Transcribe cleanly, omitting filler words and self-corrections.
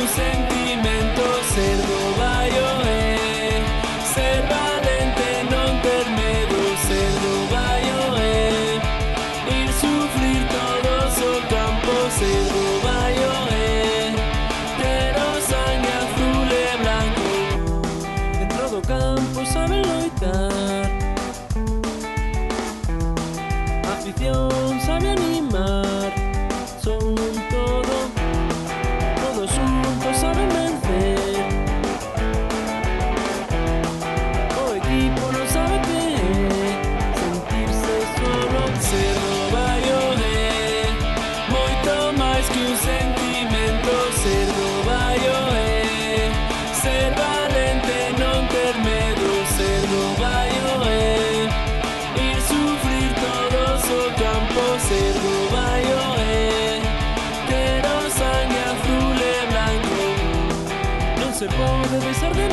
un sentimento, ser dovaio é ser valente, non ter medo, ser dovaio é ir sufrir todos o campo, ser dovaio é ter o sangue azul e blanco. Dentro do campo saben loitar, a afición sabe animar, son un todo, todos juntos saben vencer. O equipo non sabe que é sentirse solo, ser dovaio é moito máis que un sentimento, ser dovaio é ser valente, non ter medo, ser dovaio é ir sufrir todos o campo, ser dovaio é ter o sangue azul e blanco. Non se pode deixar de